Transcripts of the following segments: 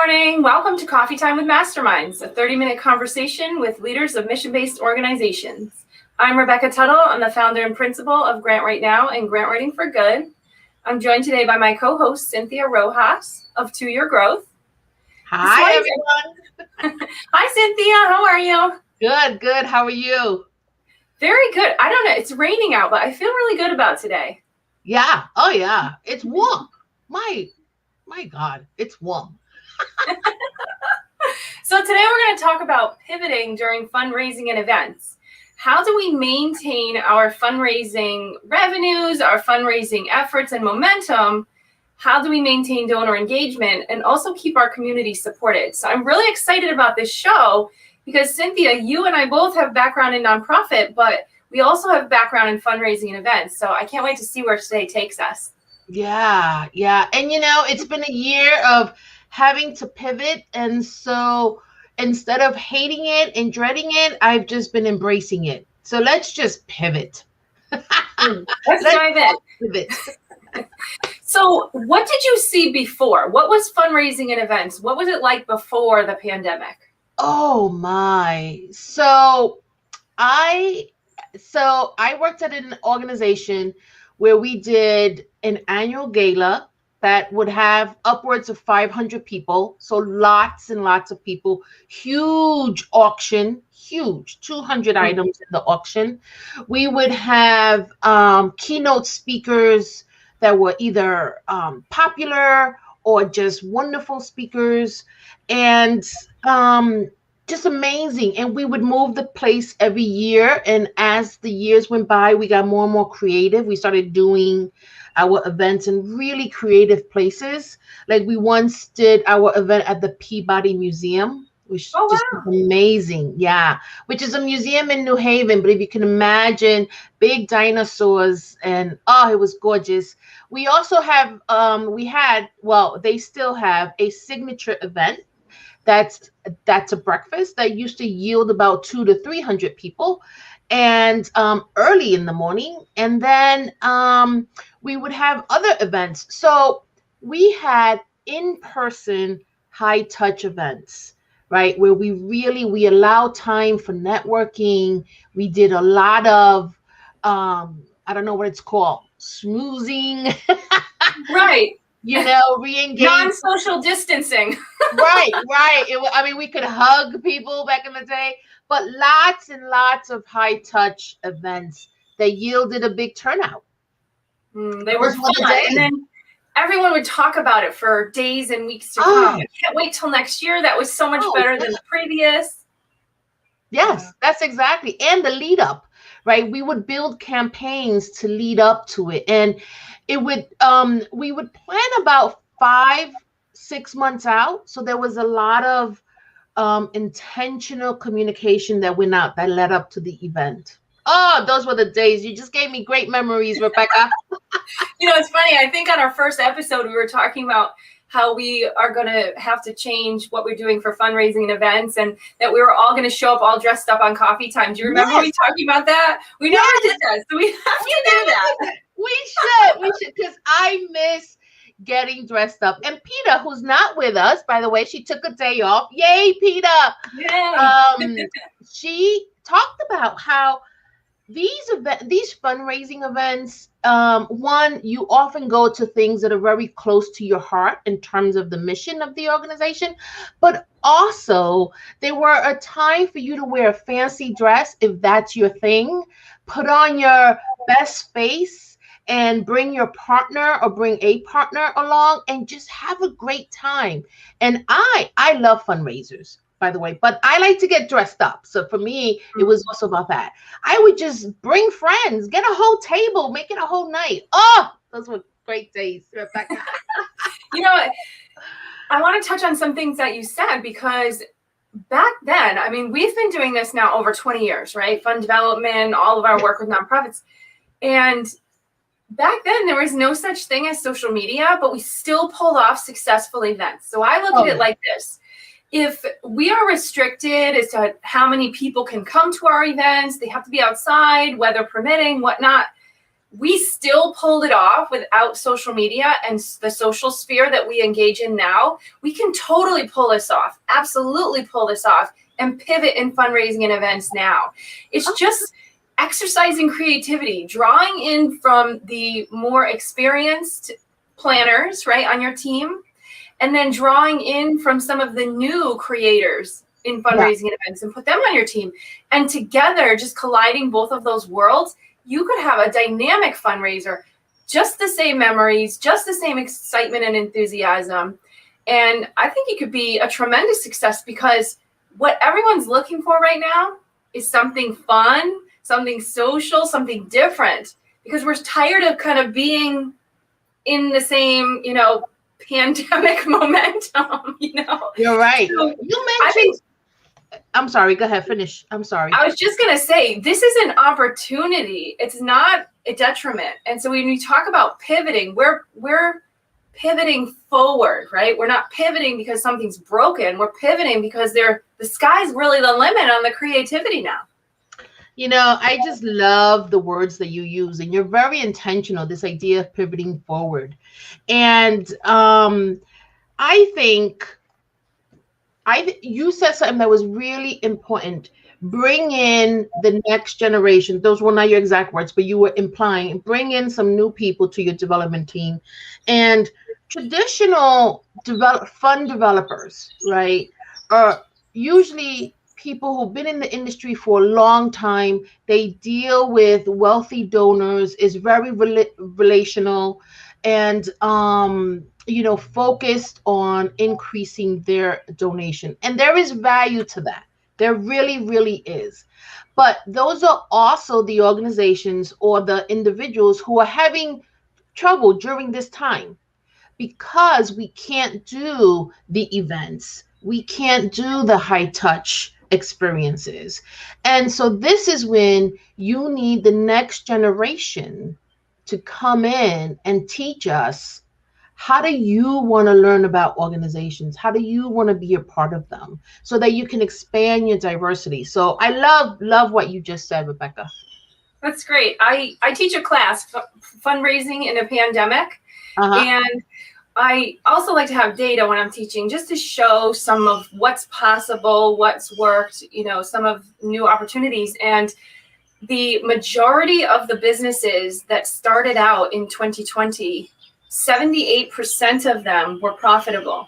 morning. Welcome to Coffee Time with Masterminds, a 30-minute conversation with leaders of mission-based organizations. I'm Rebecca Tuttle. I'm the founder and principal of Grant Right Now and Grant Writing for Good. I'm joined today by my co-host, Cynthia Rojas of 2 Year Growth. Hi, everyone. Hi, Cynthia. How are you? Good. How are you? Very good. I don't know. It's raining out, but I feel really good about today. Yeah. Oh, yeah. It's warm. My God, it's warm. So today we're going to talk about pivoting during fundraising and events. How do we maintain our fundraising revenues, our fundraising efforts and momentum? How do we maintain donor engagement and also keep our community supported? So I'm really excited about this show because Cynthia, you and I both have background in nonprofit, but we also have background in fundraising and events. So I can't wait to see where today takes us. Yeah. And it's been a year of having to pivot. And so instead of hating it and dreading it, I've just been embracing it. So let's just pivot. Let's dive in. Pivot. So what did you see before? What was fundraising and events? What was it like before the pandemic? Oh my. So I worked at an organization where we did an annual gala that would have upwards of 500 people. So lots and lots of people, huge auction, 200 items in the auction. We would have keynote speakers that were either popular or just wonderful speakers, and just amazing. And we would move the place every year. And as the years went by, we got more and more creative. We started doing our events in really creative places. Like we once did our event at the Peabody Museum, which was amazing. Yeah, which is a museum in New Haven. But if you can imagine big dinosaurs, and it was gorgeous. We also have, they still have a signature event. That's a breakfast that used to yield about 200 to 300 people, and early in the morning. And then we would have other events. So we had in-person high-touch events, right? Where we allow time for networking. We did a lot of, I don't know what it's called, smoozing. Right. Re-engage. Non-social distancing. Right. We could hug people back in the day, but lots and lots of high-touch events that yielded a big turnout. They were fun, and then everyone would talk about it for days and weeks to come. I can't wait till next year. That was so much better than the previous. Yes, that's exactly. And the lead up, right? We would build campaigns to lead up to it. And it would, we would plan about 5-6 months out. So there was a lot of intentional communication that led up to the event. Oh, those were the days. You just gave me great memories, Rebecca. It's funny. I think on our first episode, we were talking about how we are going to have to change what we're doing for fundraising and events, and that we were all going to show up all dressed up on coffee time. Do you remember we talking about that? We never did that, so we have to do that. We should, because I miss getting dressed up. And PETA, who's not with us, by the way, she took a day off. Yay, PETA! Yay. She talked about how these fundraising events, one, you often go to things that are very close to your heart in terms of the mission of the organization, but also they were a time for you to wear a fancy dress if that's your thing, put on your best face, and bring your partner or bring a partner along and just have a great time. And I love fundraisers, by the way, but I like to get dressed up. So for me, it was also about that. I would just bring friends, get a whole table, make it a whole night. Oh, those were great days, Rebecca. I want to touch on some things that you said, because back then, we've been doing this now over 20 years, right? Fund development, all of our work with nonprofits. And back then, there was no such thing as social media, but we still pulled off successful events. So I look at it like this. If we are restricted as to how many people can come to our events, they have to be outside, weather permitting, whatnot. we still pulled it off without social media and the social sphere that we engage in now. We can totally pull this off, absolutely pull this off, and pivot in fundraising and events now. It's just exercising creativity, drawing in from the more experienced planners, right, on your team, and then drawing in from some of the new creators in fundraising and events and put them on your team. And together, just colliding both of those worlds, you could have a dynamic fundraiser, just the same memories, just the same excitement and enthusiasm. And I think it could be a tremendous success, because what everyone's looking for right now is something fun, something social, something different, because we're tired of kind of being in the same, pandemic momentum, You're right. So You mentioned, I'm sorry, go ahead, finish. I'm sorry. I was just going to say, this is an opportunity. It's not a detriment. And so when we talk about pivoting, we're pivoting forward, right? We're not pivoting because something's broken. We're pivoting because the sky's really the limit on the creativity now. I just love the words that you use, and you're very intentional, this idea of pivoting forward. And I think you said something that was really important. Bring in the next generation. Those were not your exact words, but you were implying bring in some new people to your development team. And traditional fund developers, right, are usually people who've been in the industry for a long time. They deal with wealthy donors, is very relational, and focused on increasing their donation. And there is value to that. There really, really is. But those are also the organizations or the individuals who are having trouble during this time, because we can't do the events. We can't do the high touch experiences. And so this is when you need the next generation to come in and teach us, how do you want to learn about organizations? How do you want to be a part of them, so that you can expand your diversity? So I love what you just said, Rebecca. That's great. I teach a class, fundraising in a pandemic. And I also like to have data when I'm teaching, just to show some of what's possible, what's worked, some of new opportunities. And the majority of the businesses that started out in 2020, 78% of them were profitable.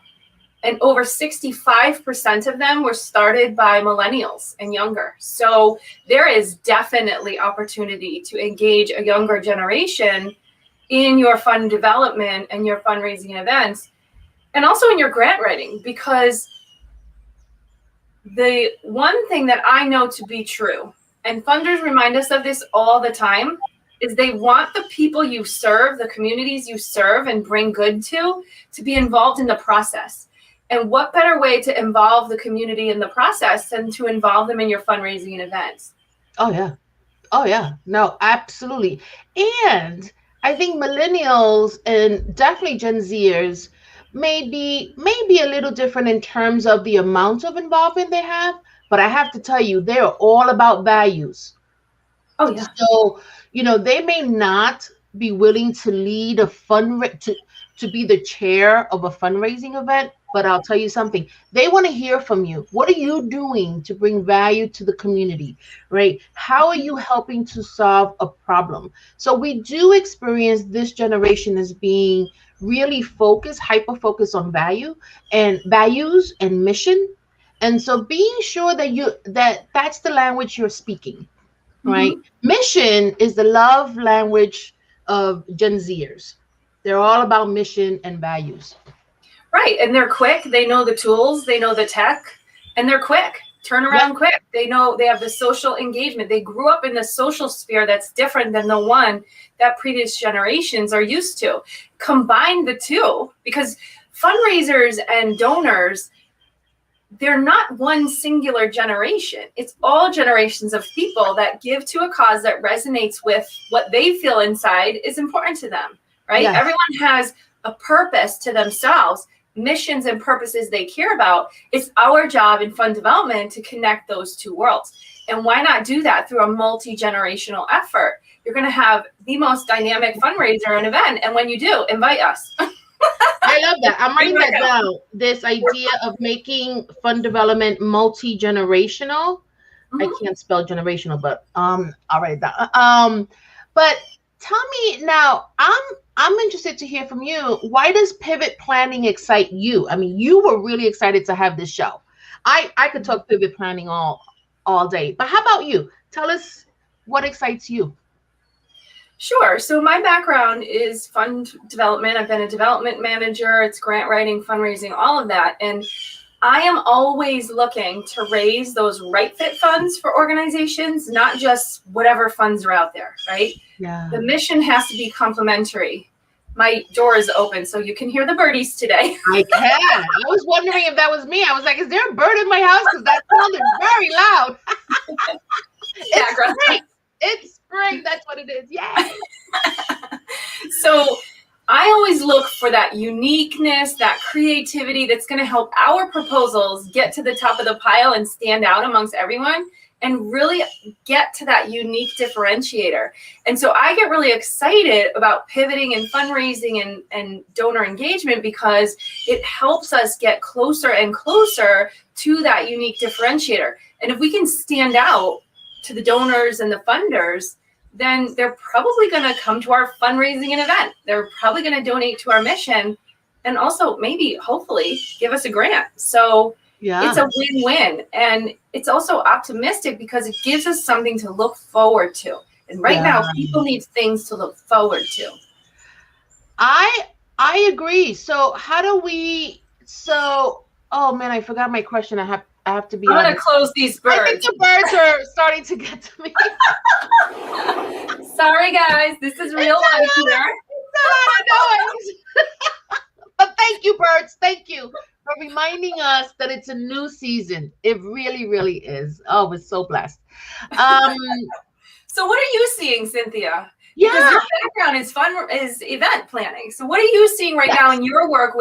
And over 65% of them were started by millennials and younger. So there is definitely opportunity to engage a younger generation in your fund development and your fundraising events, and also in your grant writing, because the one thing that I know to be true, and funders remind us of this all the time, is they want the people you serve, the communities you serve and bring good to be involved in the process. And what better way to involve the community in the process than to involve them in your fundraising and events? Oh yeah. No, absolutely. And I think millennials and definitely Gen Zers may be a little different in terms of the amount of involvement they have, but I have to tell you, they're all about values. Oh yeah. So, they may not be willing to lead a to be the chair of a fundraising event, but I'll tell you something. They want to hear from you. What are you doing to bring value to the community, right? How are you helping to solve a problem? So we do experience this generation as being really focused, hyper-focused on values and mission. And so being sure that that's the language you're speaking, right? Mission is the love language of Gen Zers. They're all about mission and values. Right. And they're quick. They know the tools, they know the tech, and they're quick. Turn around quick. They know they have the social engagement. They grew up in the social sphere that's different than the one that previous generations are used to. Combine the two, because fundraisers and donors, they're not one singular generation. It's all generations of people that give to a cause that resonates with what they feel inside is important to them, right? Yes. Everyone has a purpose to themselves, missions and purposes they care about. It's our job in fund development to connect those two worlds. And why not do that through a multi-generational effort? you're going to have the most dynamic fundraiser and event. And when you do, invite us. I love that. I'm writing that down. This idea of making fund development multi-generational. I can't spell generational, but I'll write it down. But tell me now, I'm interested to hear from you. Why does pivot planning excite you? I mean, you were really excited to have this show. I could talk pivot planning all day, but how about you? Tell us what excites you. Sure. So my background is fund development. I've been a development manager. It's grant writing, fundraising, all of that. And I am always looking to raise those right fit funds for organizations, not just whatever funds are out there, right? Yeah. The mission has to be complementary. My door is open, so you can hear the birdies today. I can. I was wondering if that was me. I was like, is there a bird in my house? Because that sounded very loud. It's spring. It's spring. That's what it is. Yay. So I always look for that uniqueness, that creativity that's going to help our proposals get to the top of the pile and stand out amongst everyone and really get to that unique differentiator. And so I get really excited about pivoting and fundraising and donor engagement because it helps us get closer and closer to that unique differentiator. And if we can stand out to the donors and the funders, then they're probably going to come to our fundraising and event. They're probably going to donate to our mission and also maybe, hopefully, give us a grant. So it's a win-win. And it's also optimistic because it gives us something to look forward to. And right now, people need things to look forward to. I agree. So how do we, oh man, I forgot my question. I have to be I'm going to close these birds. I think the birds are starting to get to me. Sorry, guys. This is real life here. It's a lot of noise. But thank you, birds. Thank you for reminding us that it's a new season. It really, really is. Oh, we're so blessed. So what are you seeing, Cynthia? Yeah. Because your background is event planning. So what are you seeing right now in your work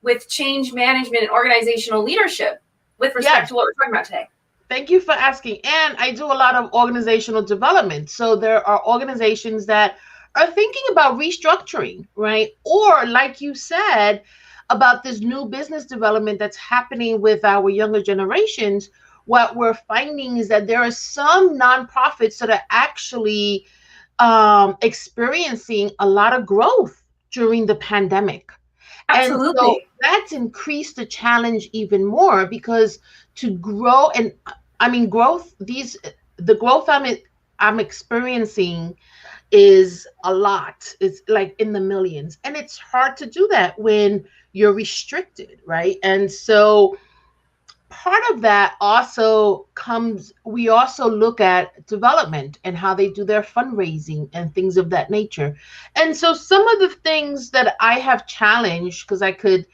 with change management and organizational leadership with respect to what we're talking about today? Thank you for asking. And I do a lot of organizational development. So there are organizations that are thinking about restructuring, right? Or like you said, about this new business development that's happening with our younger generations, what we're finding is that there are some nonprofits that are actually experiencing a lot of growth during the pandemic. Absolutely. And so that's increased the challenge even more because to grow, and I mean the growth I'm experiencing is a lot. It's like in the millions. And it's hard to do that when you're restricted, right? And so part of that also comes, we also look at development and how they do their fundraising and things of that nature. And so some of the things that I have challenged, because I could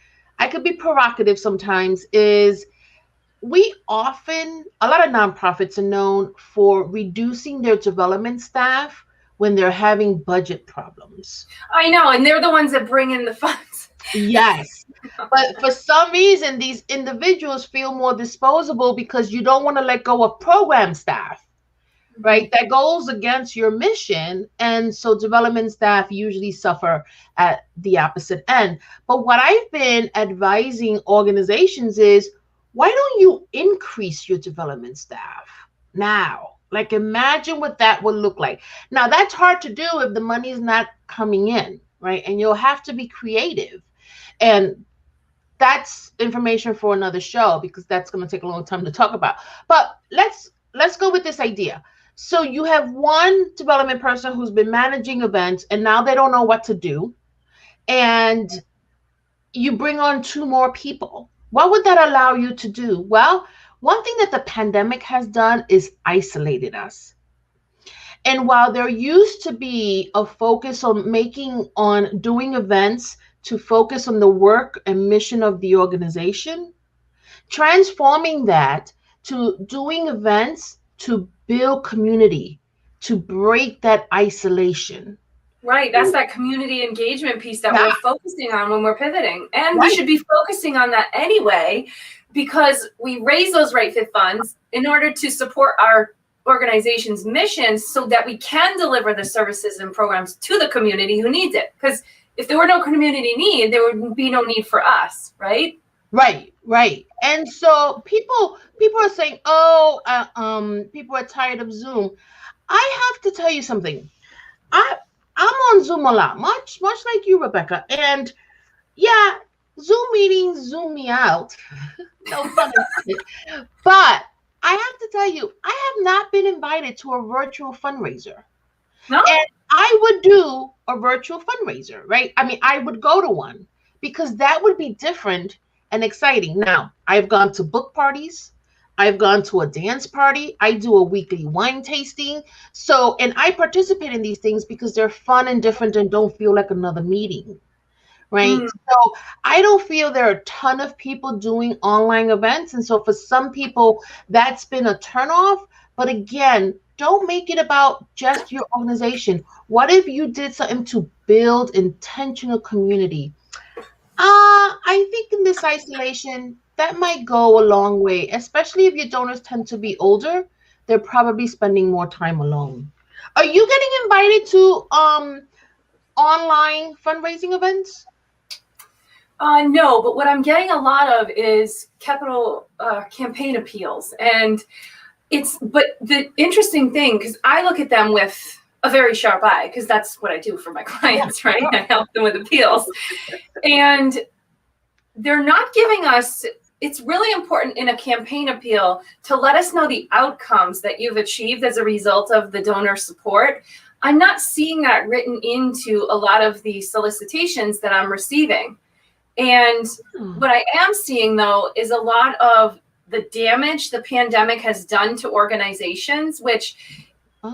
be provocative sometimes, is a lot of nonprofits are known for reducing their development staff when they're having budget problems. I know, and they're the ones that bring in the funds. Yes. But for some reason, these individuals feel more disposable because you don't want to let go of program staff, right? That goes against your mission. And so development staff usually suffer at the opposite end. But what I've been advising organizations is, why don't you increase your development staff now? Like, imagine what that would look like. Now, that's hard to do if the money is not coming in, right? And you'll have to be creative. And that's information for another show because that's going to take a long time to talk about. But let's go with this idea. So you have one development person who's been managing events and now they don't know what to do. And you bring on 2 more people. What would that allow you to do? Well, one thing that the pandemic has done is isolated us. And while there used to be a focus on doing events to focus on the work and mission of the organization, transforming that to doing events to build community, to break that isolation. Right. That's that community engagement piece that we're focusing on when we're pivoting. And we should be focusing on that anyway, because we raise those right fit funds in order to support our organization's mission so that we can deliver the services and programs to the community who needs it. Because if there were no community need, there would be no need for us, right? Right. And so people are saying, oh, people are tired of Zoom. I have to tell you something. I'm on Zoom a lot, much like you, Rebecca. And yeah, Zoom meetings zoom me out. No fun. But I have to tell you, I have not been invited to a virtual fundraiser. No? And I would do a virtual fundraiser, right? I mean, I would go to one because that would be different and exciting. Now, I've gone to book parties. I've gone to a dance party. I do a weekly wine tasting. So, and I participate in these things because they're fun and different and don't feel like another meeting, right? So I don't feel there are a ton of people doing online events. And so for some people, that's been a turnoff. But again, don't make it about just your organization. What if you did something to build intentional community? I think in this isolation, that might go a long way, especially if your donors tend to be older. They're probably spending more time alone. Are you getting invited to online fundraising events? No, but what I'm getting a lot of is capital campaign appeals. And but the interesting thing, because I look at them with a very sharp eye, because that's what I do for my clients, right? I help them with appeals. And they're not giving us, it's really important in a campaign appeal to let us know the outcomes that you've achieved as a result of the donor support. I'm not seeing that written into a lot of the solicitations that I'm receiving. And what I am seeing, though, is a lot of the damage the pandemic has done to organizations, which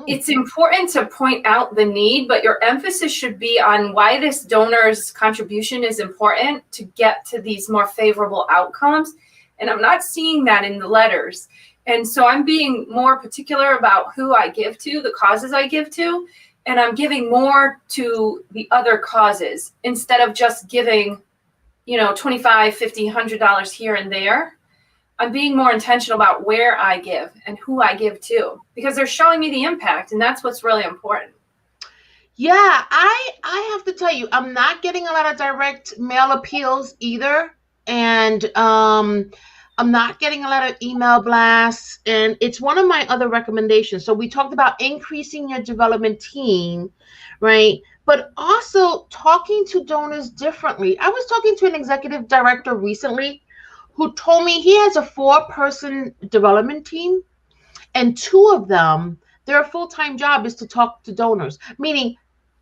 it's important to point out the need, but your emphasis should be on why this donor's contribution is important to get to these more favorable outcomes. And I'm not seeing that in the letters. And so I'm being more particular about who I give to, the causes I give to, and I'm giving more to the other causes instead of just giving, $25, $50, $100 here and there. I'm being more intentional about where I give and who I give to, because they're showing me the impact, and that's what's really important. Yeah, I have to tell you, I'm not getting a lot of direct mail appeals either, and I'm not getting a lot of email blasts, and it's one of my other recommendations. So we talked about increasing your development team, right? But also talking to donors differently. I was talking to an executive director recently who told me he has a 4-person development team, and 2 of them, their full-time job is to talk to donors, meaning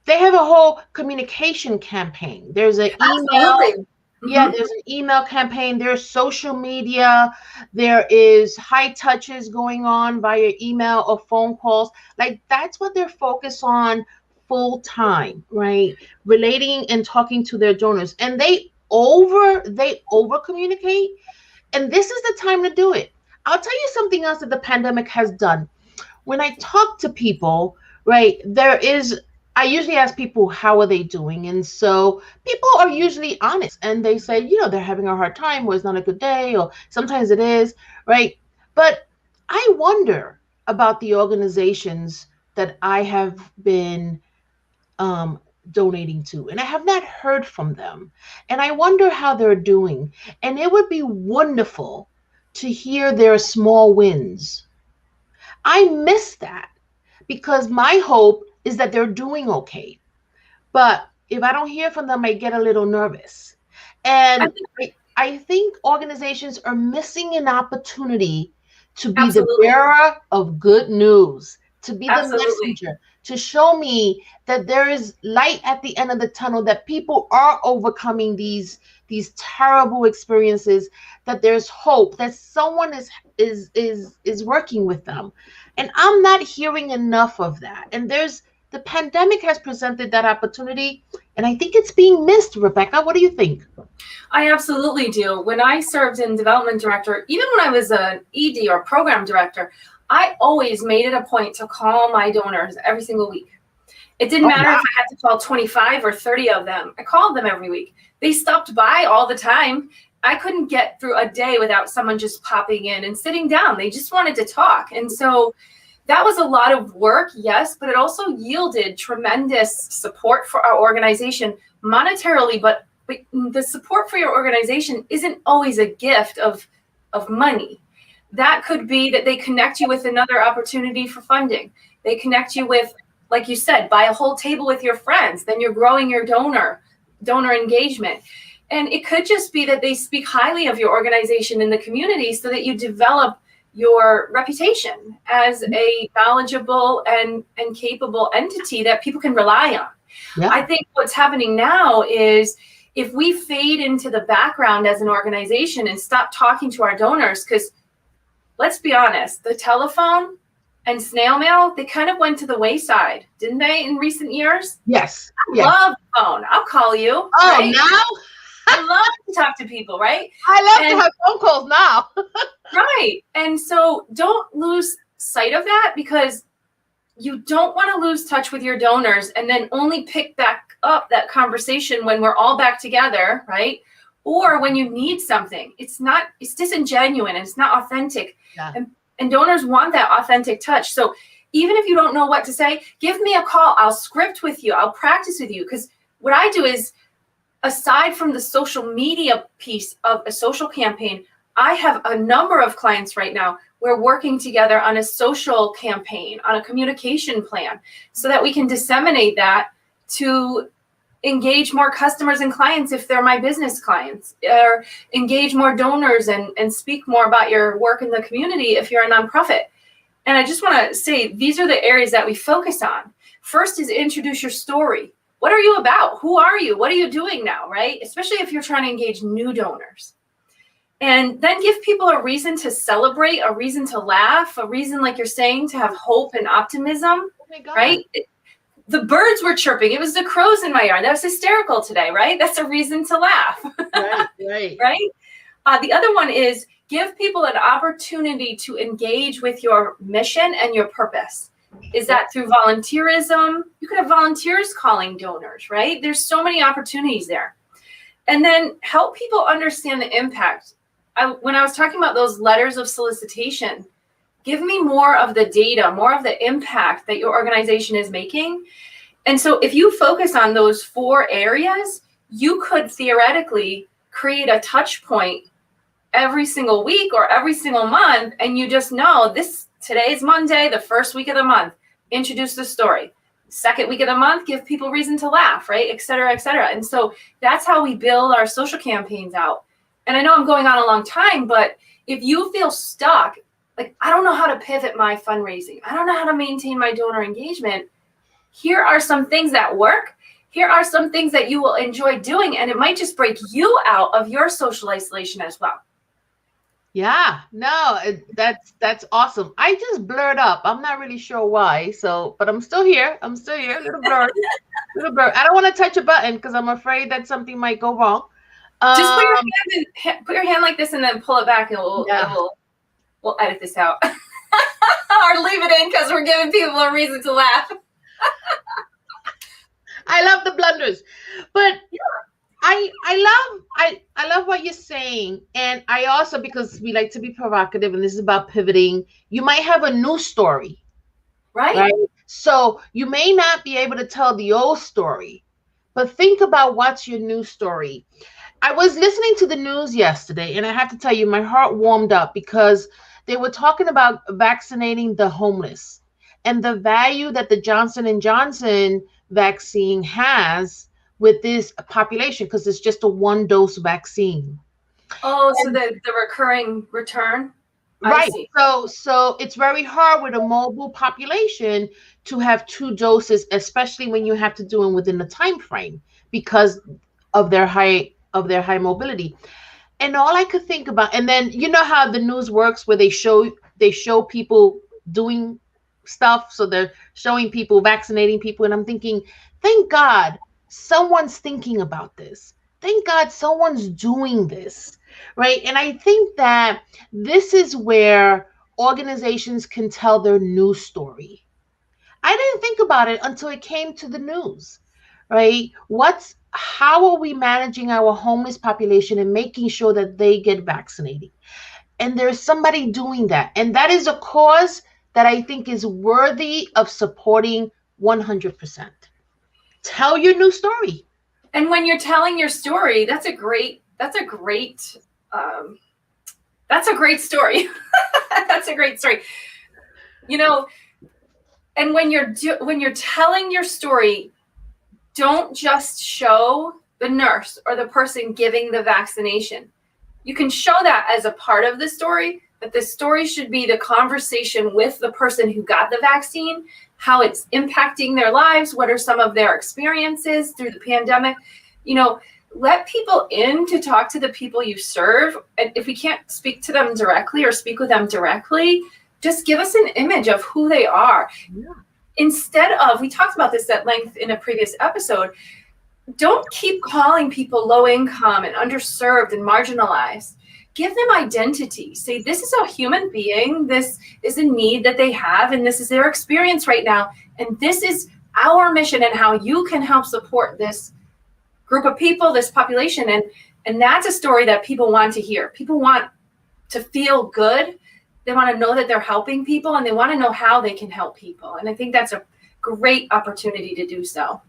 they have a whole communication campaign. There's an email. Yeah, there's an email campaign. There's social media. There is high touches going on via email or phone calls. Like, that's what they're focused on full time, right? Relating and talking to their donors. And they over communicate. And this is the time to do it. I'll tell you something else that the pandemic has done. When I talk to people, right, I usually ask people, how are they doing? And so people are usually honest and they say, they're having a hard time, or it's not a good day, or sometimes it is, right? But I wonder about the organizations that I have been donating to, and I have not heard from them. And I wonder how they're doing. And it would be wonderful to hear their small wins. I miss that because my hope is that they're doing okay. But if I don't hear from them, I get a little nervous. And I think organizations are missing an opportunity to be the bearer of good news, to be the messenger, to show me that there is light at the end of the tunnel, that people are overcoming these terrible experiences, that there's hope, that someone is working with them. And I'm not hearing enough of that. And the pandemic has presented that opportunity, and I think it's being missed. Rebecca, what do you think? I absolutely do. When I served in development director, even when I was an ED or program director, I always made it a point to call my donors every single week. It didn't matter if I had to call 25 or 30 of them. I called them every week. They stopped by all the time. I couldn't get through a day without someone just popping in and sitting down. They just wanted to talk. And so that was a lot of work, yes, but it also yielded tremendous support for our organization monetarily, but the support for your organization isn't always a gift of money. That could be that they connect you with another opportunity for funding. They connect you with, like you said, buy a whole table with your friends. Then you're growing your donor engagement. And it could just be that they speak highly of your organization in the community so that you develop your reputation as a knowledgeable and capable entity that people can rely on. Yeah. I think what's happening now is if we fade into the background as an organization and stop talking to our donors, because let's be honest, the telephone and snail mail, they kind of went to the wayside, didn't they, in recent years? Yes. I love the phone. I'll call you. Oh, right? Now? I love to talk to people, right? I love to have phone calls now. Right. And so don't lose sight of that, because you don't want to lose touch with your donors and then only pick back up that conversation when we're all back together, right? Or when you need something. It's disingenuous and it's not authentic. Yeah. And donors want that authentic touch. So even if you don't know what to say, give me a call. I'll script with you. I'll practice with you. Because what I do is, aside from the social media piece of a social campaign, I have a number of clients right now. We're working together on a social campaign, on a communication plan, so that we can disseminate that to engage more customers and clients if they're my business clients, or engage more donors and speak more about your work in the community if you're a nonprofit. And I just want to say, these are the areas that we focus on. First is introduce your story. What are you about? Who are you? What are you doing now, right? Especially if you're trying to engage new donors. And then give people a reason to celebrate, a reason to laugh, a reason, like you're saying, to have hope and optimism, right? The birds were chirping. It was the crows in my yard. That was hysterical today, right? That's a reason to laugh. Right. Right? The other one is give people an opportunity to engage with your mission and your purpose. Is that through volunteerism? You could have volunteers calling donors, right? There's so many opportunities there. And then help people understand the impact. When I was talking about those letters of solicitation, give me more of the data, more of the impact that your organization is making. And so if you focus on those 4 areas, you could theoretically create a touch point every single week or every single month. And you just know today's Monday, the first week of the month, introduce the story. Second week of the month, give people reason to laugh, right? Et cetera, et cetera. And so that's how we build our social campaigns out. And I know I'm going on a long time, but if you feel stuck, like, I don't know how to pivot my fundraising, I don't know how to maintain my donor engagement, here are some things that work. Here are some things that you will enjoy doing. And it might just break you out of your social isolation as well. Yeah, no, that's awesome. I just blurred up. I'm not really sure why. But I'm still here. Little blurred. I don't want to touch a button because I'm afraid that something might go wrong. Just put your hand like this and then pull it back, and we'll edit this out. Or leave it in because we're giving people a reason to laugh. I love the blunders, but I love what you're saying. And I also, because we like to be provocative and this is about pivoting, you might have a new story, right? So you may not be able to tell the old story, but think about what's your new story. I was listening to the news yesterday, and I have to tell you, my heart warmed up because they were talking about vaccinating the homeless and the value that the Johnson & Johnson vaccine has with this population, because it's just a 1-dose vaccine. Oh, so the recurring return? Right. So it's very hard with a mobile population to have 2 doses, especially when you have to do them within the time frame because of their high mobility. And all I could think about, and then you know how the news works where they show people doing stuff. So they're showing people vaccinating people. And I'm thinking, thank God someone's thinking about this. Thank God someone's doing this, right? And I think that this is where organizations can tell their news story. I didn't think about it until it came to the news, right? How are we managing our homeless population and making sure that they get vaccinated? And there's somebody doing that. And that is a cause that I think is worthy of supporting 100%. Tell your new story. And when you're telling your story, that's a great story. That's a great story. You know, and when you're telling your story, don't just show the nurse or the person giving the vaccination. You can show that as a part of the story, but the story should be the conversation with the person who got the vaccine, how it's impacting their lives, what are some of their experiences through the pandemic. You know, let people in to talk to the people you serve. And if we can't speak to them directly or speak with them directly, just give us an image of who they are. Yeah. Instead of, we talked about this at length in a previous episode, don't keep calling people low income and underserved and marginalized. Give them identity. Say, this is a human being. This is a need that they have, and this is their experience right now. And this is our mission and how you can help support this group of people, this population. And that's a story that people want to hear. People want to feel good. They want to know that they're helping people, and they want to know how they can help people. And I think that's a great opportunity to do so.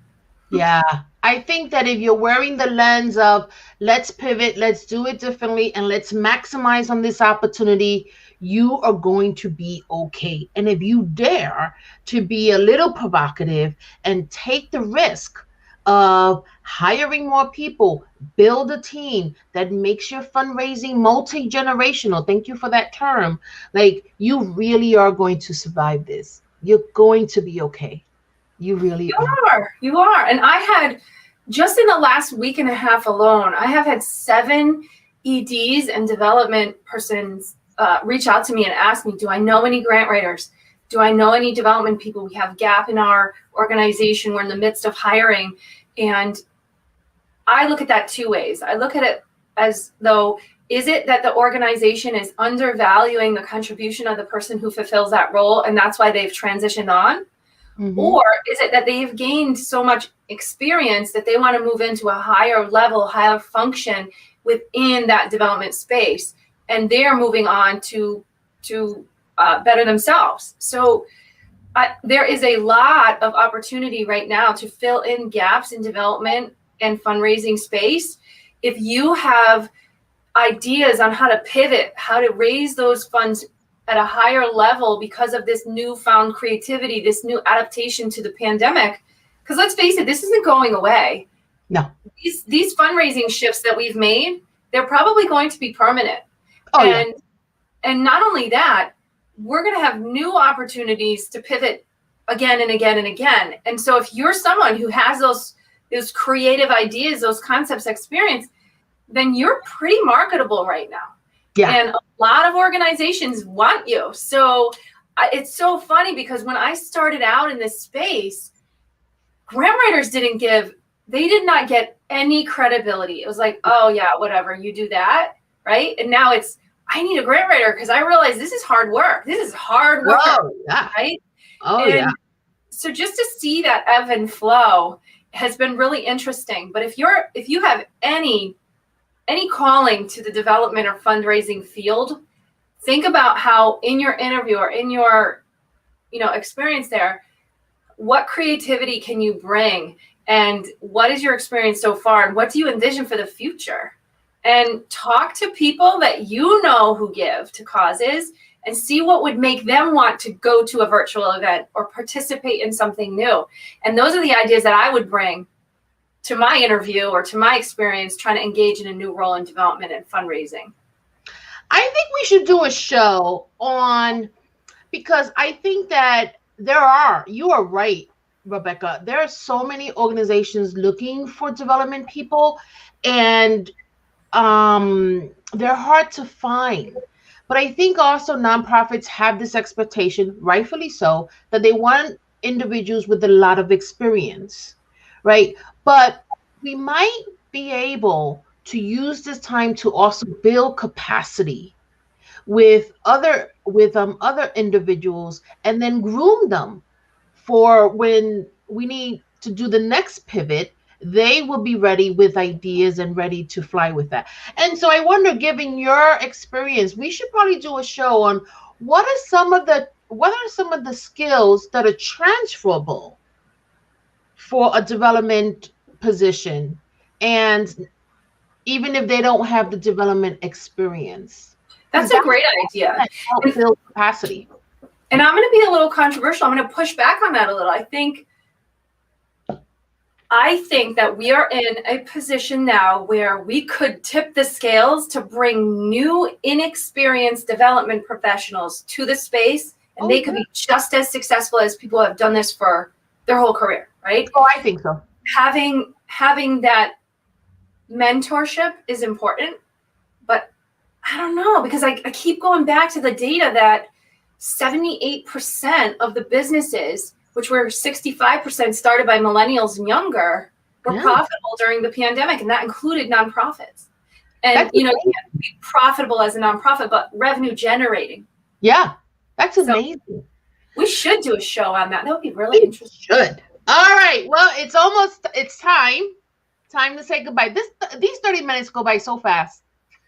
Yeah, I think that if you're wearing the lens of let's pivot, let's do it differently, and let's maximize on this opportunity, you are going to be okay. And if you dare to be a little provocative and take the risk of hiring more people, build a team that makes your fundraising multi-generational, thank you for that term, like you really are going to survive this. You're going to be okay. You really are. You are. And I had, just in the last week and a half alone, I have had 7 EDs and development persons reach out to me and ask me, do I know any grant writers? Do I know any development people? We have a gap in our organization. We're in the midst of hiring. And I look at that 2 ways. I look at it as though, is it that the organization is undervaluing the contribution of the person who fulfills that role, and that's why they've transitioned on? Mm-hmm. Or is it that they've gained so much experience that they want to move into a higher level, higher function within that development space, and they're moving on to better themselves? So there is a lot of opportunity right now to fill in gaps in development and fundraising space. If you have ideas on how to pivot, how to raise those funds at a higher level because of this newfound creativity, this new adaptation to the pandemic, because let's face it, this isn't going away. No. These fundraising shifts that we've made, they're probably going to be permanent. Oh, yeah. And not only that, we're going to have new opportunities to pivot again and again and again. And so if you're someone who has those creative ideas, those concepts, experience, then you're pretty marketable right now. Yeah. And a lot of organizations want you. So it's so funny because when I started out in this space, grant writers did not get any credibility. It was like, oh yeah, whatever, you do that, right? And now it's, I need a grant writer because I realize this is hard work. This is hard work, yeah. Right? Oh, and yeah. So just to see that ebb and flow has been really interesting. But if you have any calling to the development or fundraising field, think about how in your interview or in your experience there, what creativity can you bring, and what is your experience so far, and what do you envision for the future? And talk to people that you know who give to causes and see what would make them want to go to a virtual event or participate in something new. And those are the ideas that I would bring to my interview or to my experience trying to engage in a new role in development and fundraising. I think we should do a show on, because I think that you are right, Rebecca, there are so many organizations looking for development people, and they're hard to find. But I think also nonprofits have this expectation, rightfully so, that they want individuals with a lot of experience, right? But we might be able to use this time to also build capacity with other individuals, and then groom them for when we need to do the next pivot. They will be ready with ideas and ready to fly with that. And so I wonder, given your experience, we should probably do a show on what are some of the what are some of the skills that are transferable for a development position, and even if they don't have the development experience? That's a great idea. Help build capacity. And I'm going to be a little controversial. I'm going to push back on that a little. I think that we are in a position now where we could tip the scales to bring new, inexperienced development professionals to the space, and they could be just as successful as people who have done this for their whole career, right? Oh, I think so. Having that mentorship is important, but I don't know, because I keep going back to the data that 78% of the businesses, which were 65% started by millennials and younger, were profitable during the pandemic, and that included nonprofits. And you can't be profitable as a nonprofit, but revenue generating. Yeah, that's amazing. We should do a show on that. That would be really interesting. Should. All right. Well, it's time to say goodbye. These 30 minutes go by so fast.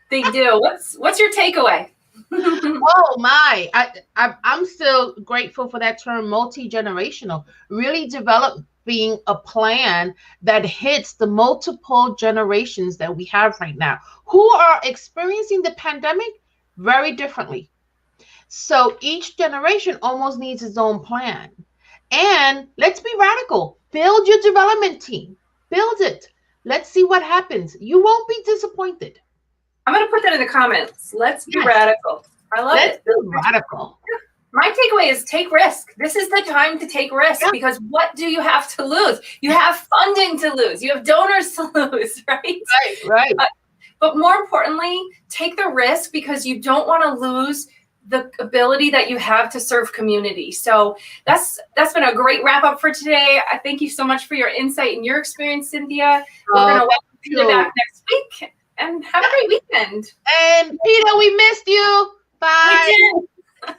They do. What's your takeaway? Oh my, I'm still grateful for that term, multi-generational, really developing a plan that hits the multiple generations that we have right now, who are experiencing the pandemic very differently. So each generation almost needs its own plan. And let's be radical. Build your development team. Build it. Let's see what happens. You won't be disappointed. I'm going to put that in the comments. Let's be radical. I love it. Let's be radical. My takeaway is take risk. This is the time to take risk, because what do you have to lose? You have funding to lose. You have donors to lose, right? Right. But more importantly, take the risk, because you don't want to lose the ability that you have to serve community. So that's been a great wrap up for today. I thank you so much for your insight and your experience, Cynthia. We're going to welcome you back next week. And have a great weekend. And Peter, we missed you. Bye. We did.